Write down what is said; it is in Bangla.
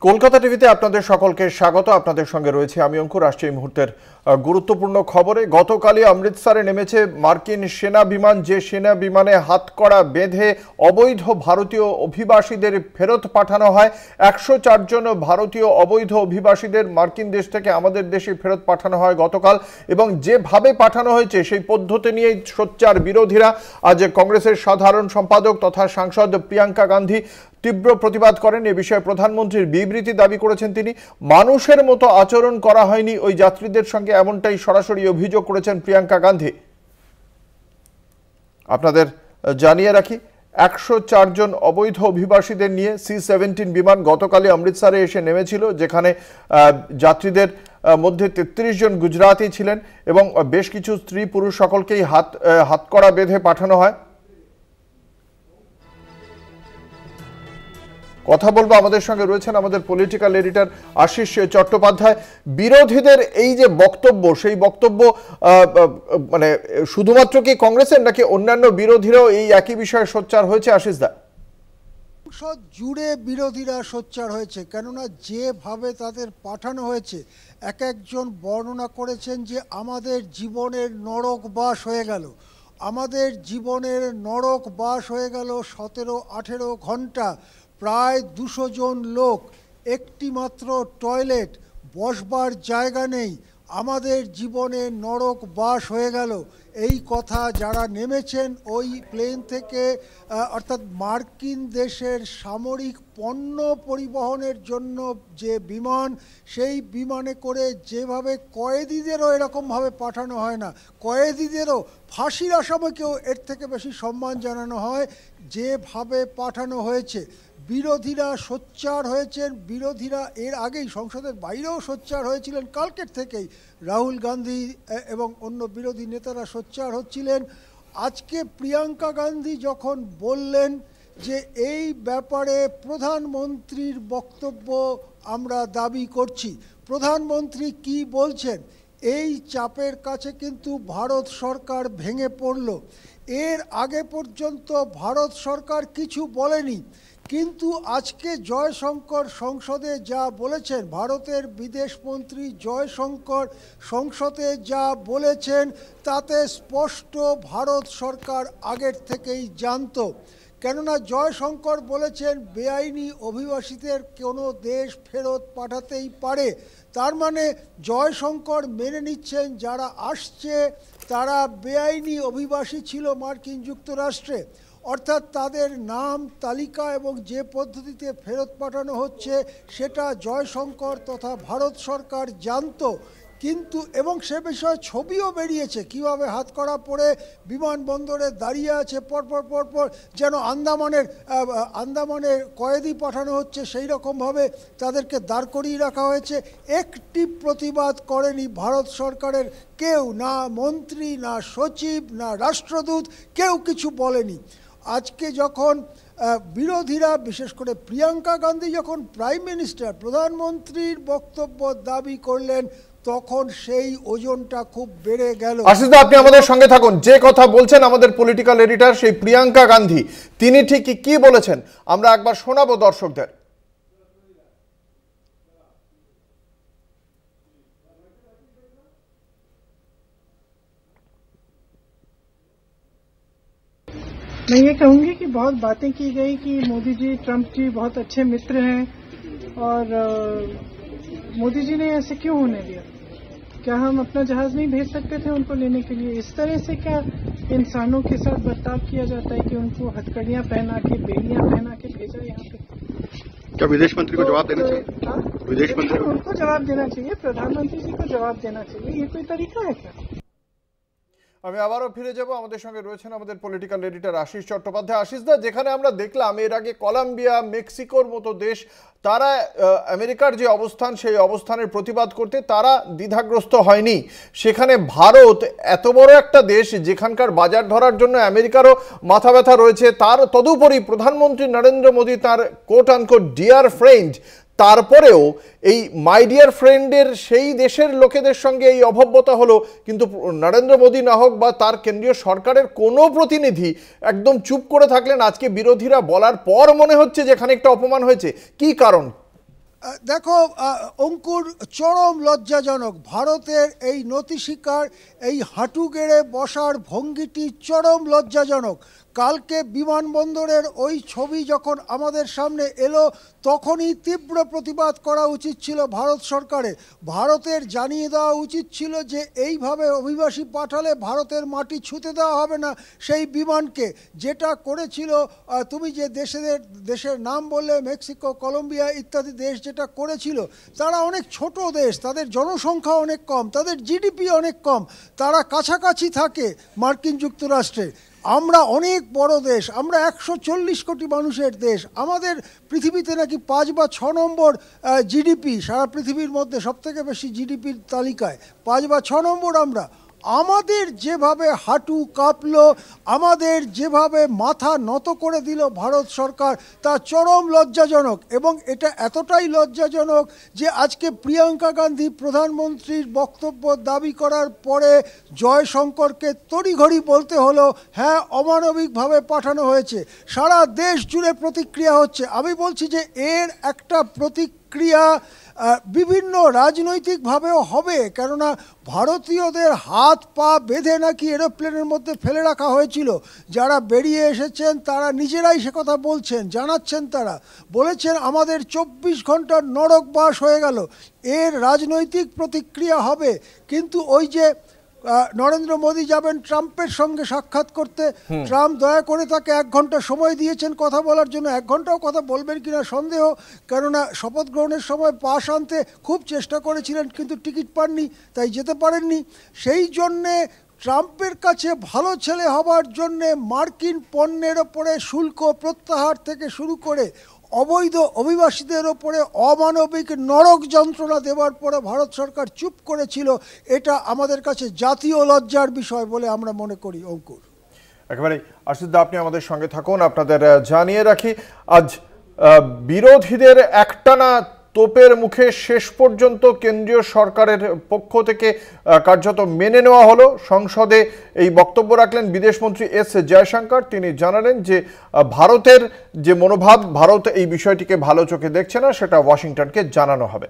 কলকাতা টিভিতে আপনাদের সকলকে স্বাগত। আপনাদের সঙ্গে রয়েছে আমি অঙ্কুর। আসছে এই মুহূর্তের গুরুত্বপূর্ণ খবরে। গতকালই অমৃতসরে নেমেছে মার্কিন সেনা বিমান, যে সেনা বিমানে হাতকড়া বেঁধে অবৈধ ভারতীয় অভিবাসীদের ফেরত পাঠানো হয়। 104 জন ভারতীয় অবৈধ অভিবাসীদের মার্কিন দেশ থেকে আমাদের দেশে ফেরত পাঠানো হয় গতকাল, এবং যেভাবে পাঠানো হয়েছে সেই পদ্ধতি নিয়ে সোচ্চার বিরোধীরা। আজ কংগ্রেসের সাধারণ সম্পাদক তথা সাংসদ প্রিয়াঙ্কা গান্ধী তীব্র প্রতিবাদ করেন। এ বিষয়ে প্রধানমন্ত্রীর বিবৃতি দাবি করেছেন তিনি। মানুষের মতো আচরণ করা হয়নি ওই যাত্রীদের সঙ্গে, এমনটাই সরাসরি অভিযোগ করেছেন প্রিয়াঙ্কা গান্ধী। আপনাদের জানিয়ে রাখি, 104 জন অবৈধ অভিবাসীদের নিয়ে C-17 বিমান গতকালই অমৃতসরে এসে নেমেছিল, যেখানে যাত্রীদের মধ্যে 33 জন গুজরাতি ছিলেন এবং বেশ কিছু স্ত্রী পুরুষ সকলকেই হাতকড়া বেঁধে পাঠানো হয়। কথা বলবো, আমাদের সঙ্গে রয়েছেন আমাদের পলিটিক্যাল এডিটর আশিস চট্টোপাধ্যায়। বিরোধীদের এই যে বক্তব্য, সেই বক্তব্য মানে শুধুমাত্র কি কংগ্রেসের, নাকি অন্যান্য বিরোধীরাও এই একই বিষয়ে সোচ্চার হয়েছে? আশিস দা, সংসদ জুড়ে বিরোধীরা সোচ্চার হয়েছে, কেননা যেভাবে তাদের পাঠানো হয়েছে, এক একজন বর্ণনা করেছেন যে আমাদের জীবনের নরক বাস হয়ে গেল, আমাদের জীবনের নরক বাস হয়ে গেল। 17-18 ঘন্টা, প্রায় 200 জন লোক, একটি মাত্র টয়লেট, বসবার জায়গা নেই, আমাদের জীবনে নরক বাস হয়ে গেল। এই কথা যারা নেমেছেন ওই প্লেন থেকে, অর্থাৎ মার্কিন দেশের সামরিক পণ্য পরিবহনের জন্য যে বিমান, সেই বিমানে করে যেভাবে কয়েদিদেরও এরকমভাবে পাঠানো হয় না, কয়েদিদেরও ফাঁসির আসামিকেও এর থেকে বেশি সম্মান জানানো হয়, যেভাবে পাঠানো হয়েছে। বিরোধীরা সোচ্চার হয়েছেন। বিরোধীরা এর আগেই সংসদের বাইরেও সোচ্চার হয়েছিলেন, কালকের থেকেই রাহুল গান্ধী এবং অন্য বিরোধী নেতারা সোচ্চার হচ্ছিলেন। আজকে প্রিয়াঙ্কা গান্ধী যখন বললেন যে এই ব্যাপারে প্রধানমন্ত্রীর বক্তব্য আমরা দাবি করছি, প্রধানমন্ত্রী কি বলছেন? এই চাপের কাছে কিন্তু ভারত সরকার ভেঙে পড়ল। এর আগে পর্যন্ত ভারত সরকার কিছু বলেনি, কিন্তু আজকে জয়শঙ্কর সংসদে যা বলেছেন, ভারতের বিদেশমন্ত্রী জয়শঙ্কর সংসদে যা বলেছেন, তাতে স্পষ্ট ভারত সরকার আগের থেকেই জানত। কেননা জয়শঙ্কর বলেছেন বেআইনি অভিবাসীদের কোনো দেশ ফেরত পাঠাতেই পারে। তার মানে জয়শঙ্কর মেনে নিচ্ছেন যারা আসছে তারা বেআইনি অভিবাসী ছিল মার্কিন যুক্তরাষ্ট্রে, অর্থাৎ তাদের নাম তালিকা এবং যে পদ্ধতিতে ফেরত পাঠানো হচ্ছে সেটা জয়শঙ্কর তথা ভারত সরকার জানত। কিন্তু এবং সে বিষয়ে ছবিও বেরিয়েছে, কীভাবে হাতকড়া পরে বিমানবন্দরে দাঁড়িয়ে আছে, পরপর যেন আন্দামানের কয়েদি পাঠানো হচ্ছে, সেই রকমভাবে তাদেরকে দাঁড় করিয়ে রাখা হয়েছে। একটি প্রতিবাদ করেনি ভারত সরকারের কেউ, না মন্ত্রী, না সচিব, না রাষ্ট্রদূত, কেউ কিছু বলেনি। আজকে যখন বিরোধীরা, বিশেষ করে প্রিয়াঙ্কা গান্ধী যখন প্রাইম মিনিস্টার, প্রধানমন্ত্রীর বক্তব্য দাবি করলেন, তখন সেই ওজনটা খুব বেড়ে গেল। আশিস দা, আপনি আমাদের সঙ্গে থাকুন। যে কথা বলছেন আমাদের পলিটিক্যাল এডিটর, সেই প্রিয়াঙ্কা গান্ধী, তিনি ঠিক কি বলেছেন আমরা একবার শোনাবো দর্শকদের। मैं ये कहूंगी कि बहुत बातें की गई कि मोदी जी ट्रंप जी बहुत अच्छे मित्र हैं, और मोदी जी ने ऐसे क्यों होने दिया? क्या हम अपना जहाज नहीं भेज सकते थे उनको लेने के लिए? इस तरह से क्या इंसानों के साथ बर्ताव किया जाता है कि उनको हथकड़ियां पहना के, बेड़ियां पहना के भेजा यहाँ पे? क्या विदेश मंत्री को जवाब देना चाहिए? विदेश मंत्री उनको जवाब देना चाहिए, प्रधानमंत्री जी को जवाब देना चाहिए। ये कोई तरीका है क्या? আমি আবারও ফিরে যাব। আমাদের সঙ্গে রয়েছেন আমাদের পলিটিক্যাল এডিটর আশিস চট্টোপাধ্যায়। আশিস দা, যেখানে আমরা দেখলাম এর আগে কলম্বিয়া, মেক্সিকোর মতো দেশ, তারা আমেরিকার যে অবস্থান, সেই অবস্থানের প্রতিবাদ করতে তারা দ্বিধাগ্রস্ত হয়নি, সেখানে ভারত এত বড় একটা দেশ যেখানকার বাজার ধরার জন্য আমেরিকারও মাথা ব্যথা রয়েছে, তার তদুপরি প্রধানমন্ত্রী নরেন্দ্র মোদী, তার কোট আনকোট ডিয়ার ফ্রেন্ড, তারপরেও এই মাই ডিয়ার ফ্রেন্ডের সেই দেশের লোকেদের সঙ্গে এই অভব্যতা হলো, কিন্তু নরেন্দ্র মোদী না হোক বা তার কেন্দ্রীয় সরকারের কোনো প্রতিনিধি একদম চুপ করে থাকলেন। আজকে বিরোধীরা বলার পর মনে হচ্ছে যে খানিকটা অপমান হয়েছে। কি কারণ? দেখো অঙ্কুর, চরম লজ্জাজনক। ভারতের এই নতি শিকার, এই হাঁটু গেড়ে বসার ভঙ্গিটি চরম লজ্জাজনক। কালকে বিমানবন্দরের ওই ছবি যখন আমাদের সামনে এলো তখনই তীব্র প্রতিবাদ করা উচিত ছিল ভারত সরকারের। ভারতের জানিয়ে দেওয়া উচিত ছিল যে এইভাবে অভিবাসী পাঠালে ভারতের মাটি ছুঁতে দেওয়া হবে না সেই বিমানকে। যেটা করেছিল, তুমি যে দেশের নাম বললে, মেক্সিকো, কলম্বিয়া ইত্যাদি দেশ যেটা করেছিল, তারা অনেক ছোট দেশ, তাদের জনসংখ্যা অনেক কম, তাদের জিডিপি অনেক কম, তারা কাছাকাছি থাকে মার্কিন যুক্তরাষ্ট্রে। আমরা অনেক বড় দেশ, আমরা 140 কোটি মানুষের দেশ, আমাদের পৃথিবীতে নাকি 5 বা 6 নম্বর জিডিপি, সারা পৃথিবীর মধ্যে সবথেকে বেশি জিডিপির তালিকায় 5 বা 6 নম্বর আমরা। আমাদের যেভাবে হাঁটু কাঁপলো, আমাদের যেভাবে মাথা নত করে দিল ভারত সরকার, তা চরম লজ্জাজনক। এবং এটা এতটাই লজ্জাজনক যে আজকে প্রিয়াঙ্কা গান্ধী প্রধানমন্ত্রীর বক্তব্য দাবি করার পরে জয়শঙ্করকে তড়িঘড়ি বলতে হলো হ্যাঁ অমানবিকভাবে পাঠানো হয়েছে। সারা দেশ জুড়ে প্রতিক্রিয়া হচ্ছে। আমি বলছি যে এর একটা প্রতিক্রিয়া বিভিন্ন রাজনৈতিকভাবেও হবে, কেননা ভারতীয়দের হাত পা বেঁধে নাকি এরোপ্লেনের মধ্যে ফেলে রাখা হয়েছিল। যারা বেরিয়ে এসেছেন তারা নিজেরাই সে কথা বলছেন, জানাচ্ছেন, তারা বলেছেন আমাদের 24 ঘন্টার নরকবাস হয়ে গেল। এর রাজনৈতিক প্রতিক্রিয়া হবে। কিন্তু ওই যে নরেন্দ্র মোদী যাবেন ট্রাম্পের সঙ্গে সাক্ষাৎ করতে, ট্রাম্প দয়া করে তাকে 1 ঘন্টা সময় দিয়েছেন কথা বলার জন্য। 1 ঘন্টাও কথা বলবেন কিনা সন্দেহ, কেননা শপথ গ্রহণের সময় পাশ আনতে খুব চেষ্টা করেছিলেন কিন্তু টিকিট পাননি, তাই যেতে পারেননি। সেই জন্যে ট্রাম্পের কাছে ভালো ছেলে হবার জন্যে মার্কিন পণ্যের ওপরে শুল্ক প্রত্যাহার থেকে শুরু করে অবৈধ অভিবাসীদের ওপরে অমানবিক নরক যন্ত্রণা দেওয়ার পরে ভারত সরকার চুপ করেছিল। এটা আমাদের কাছে জাতীয় লজ্জার বিষয় বলে আমরা মনে করি। অঙ্কুর, একেবারে আশিসদা, আপনি আমাদের সঙ্গে থাকুন। আপনাদের জানিয়ে রাখি, আজ বিরোধীদের একটানা তোপের মুখে শেষ পর্যন্ত কেন্দ্রীয় সরকারের পক্ষ থেকে কার্যত মেনে নেওয়া হলো। সংসদে এই বক্তব্য রাখলেন বিদেশমন্ত্রী এস জয়শঙ্কর। তিনি জানালেন যে ভারতের যে মনোভাব, ভারত এই বিষয়টিকে ভালো চোখে দেখছে না, সেটা ওয়াশিংটনকে জানানো হবে।